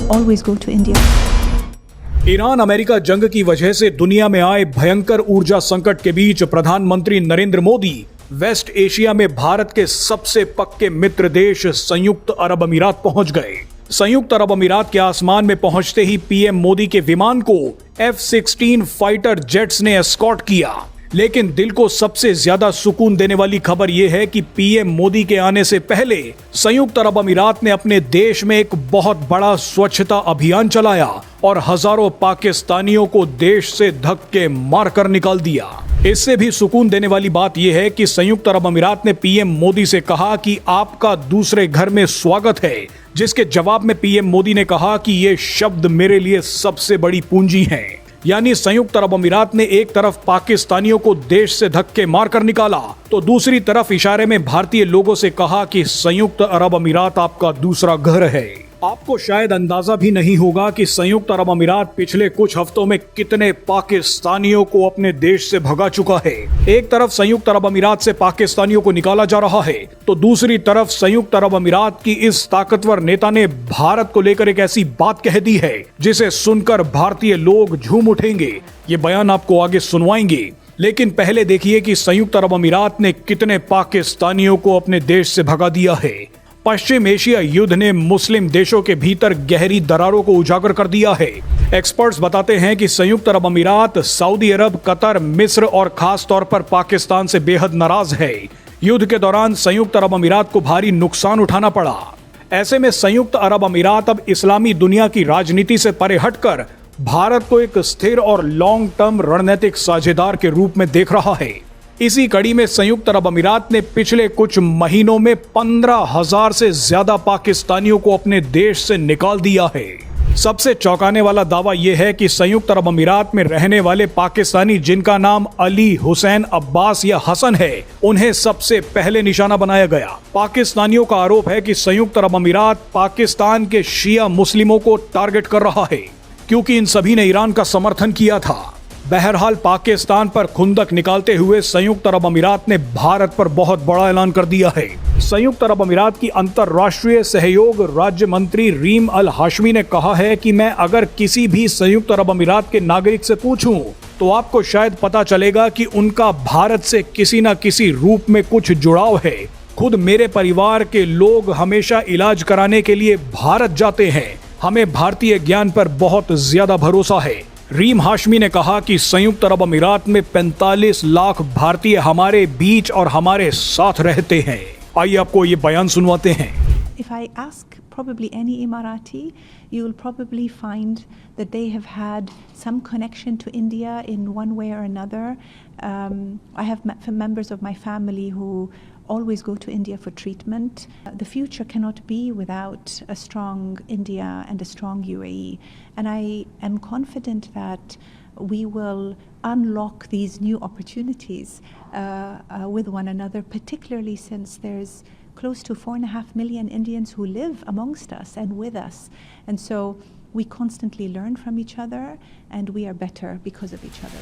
always go to India. Iran America जंग की वजह से दुनिया में आए भयंकर ऊर्जा संकट के बीच प्रधानमंत्री नरेंद्र मोदी वेस्ट एशिया में भारत के सबसे पक्के मित्र देश संयुक्त अरब अमीरात पहुंच गए। संयुक्त अरब अमीरात के आसमान में पहुंचते ही पीएम मोदी के विमान को F-16 फाइटर जेट्स ने एस्कॉर्ट किया। लेकिन दिल को सबसे ज्यादा सुकून देने वाली खबर यह है कि पीएम मोदी के आने से पहले संयुक्त अरब अमीरात ने अपने देश में एक बहुत बड़ा स्वच्छता अभियान चलाया और हजारों पाकिस्तानियों को देश से धक्के मारकर निकाल दिया। इससे भी सुकून देने वाली बात यह है कि संयुक्त अरब अमीरात ने पीएम मोदी से कहा कि आपका दूसरे घर में स्वागत है, जिसके जवाब में पीएम मोदी ने कहा कि ये शब्द मेरे लिए सबसे बड़ी पूंजी हैं। यानी संयुक्त अरब अमीरात ने एक तरफ पाकिस्तानियों को देश से धक्के मारकर निकाला तो दूसरी तरफ इशारे में भारतीय लोगों से कहा कि संयुक्त अरब अमीरात आपका दूसरा घर है। आपको शायद अंदाजा भी नहीं होगा कि संयुक्त अरब अमीरात पिछले कुछ हफ्तों में कितने पाकिस्तानियों को अपने देश से भगा चुका है। एक तरफ संयुक्त अरब अमीरात से पाकिस्तानियों को निकाला जा रहा है तो दूसरी तरफ संयुक्त अरब अमीरात की इस ताकतवर नेता ने भारत को लेकर एक ऐसी बात कह दी है जिसे सुनकर भारतीय लोग झूम उठेंगे। ये बयान आपको आगे सुनवाएंगे, लेकिन पहले देखिए कि संयुक्त अरब अमीरात ने कितने पाकिस्तानियों को अपने देश से भगा दिया है। पश्चिम एशिया युद्ध ने मुस्लिम देशों के भीतर गहरी दरारों को उजागर कर दिया है। एक्सपर्ट्स बताते हैं कि संयुक्त अरब अमीरात, सऊदी अरब, कतर, मिस्र और खास तौर पर पाकिस्तान से बेहद नाराज है। युद्ध के दौरान संयुक्त अरब अमीरात को भारी नुकसान उठाना पड़ा। ऐसे में संयुक्त अरब अमीरात अब इस्लामी दुनिया की राजनीति से परे हटकर भारत को एक स्थिर और लॉन्ग टर्म रणनीतिक साझेदार के रूप में देख रहा है। इसी कड़ी में संयुक्त अरब अमीरात ने पिछले कुछ महीनों में 15,000 से ज्यादा पाकिस्तानियों को अपने देश से निकाल दिया है। सबसे चौंकाने वाला दावा यह है कि संयुक्त अरब अमीरात में रहने वाले पाकिस्तानी जिनका नाम अली, हुसैन, अब्बास या हसन है, उन्हें सबसे पहले निशाना बनाया गया। पाकिस्तानियों का आरोप है कि संयुक्त अरब अमीरात पाकिस्तान के शिया मुस्लिमों को टारगेट कर रहा है, क्योंकि इन सभी ने ईरान का समर्थन किया था। बहरहाल पाकिस्तान पर खुंदक निकालते हुए संयुक्त अरब अमीरात ने भारत पर बहुत बड़ा ऐलान कर दिया है। संयुक्त अरब अमीरात की अंतर्राष्ट्रीय सहयोग राज्य मंत्री रीम अल हाशमी ने कहा है कि मैं अगर किसी भी संयुक्त अरब अमीरात के नागरिक से पूछूं तो आपको शायद पता चलेगा कि उनका भारत से किसी न किसी रूप में कुछ जुड़ाव है। खुद मेरे परिवार के लोग हमेशा इलाज कराने के लिए भारत जाते हैं। हमें भारतीय ज्ञान पर बहुत ज्यादा भरोसा है। रीम हाशमी ने कहा कि संयुक्त अरब अमीरात में 45 लाख भारतीय हमारे बीच और हमारे साथ रहते हैं। आइए आपको ये बयान सुनवाते हैं। If I ask probably any Emirati, you will probably find that they have had some connection to India in one way or another. I have members of my family who always go to India for treatment. The future cannot be without a strong India and a strong UAE. And I am confident that we will unlock these new opportunities with one another, particularly since there's close to 4.5 million Indians who live amongst us and with us. And so we constantly learn from each other and we are better because of each other.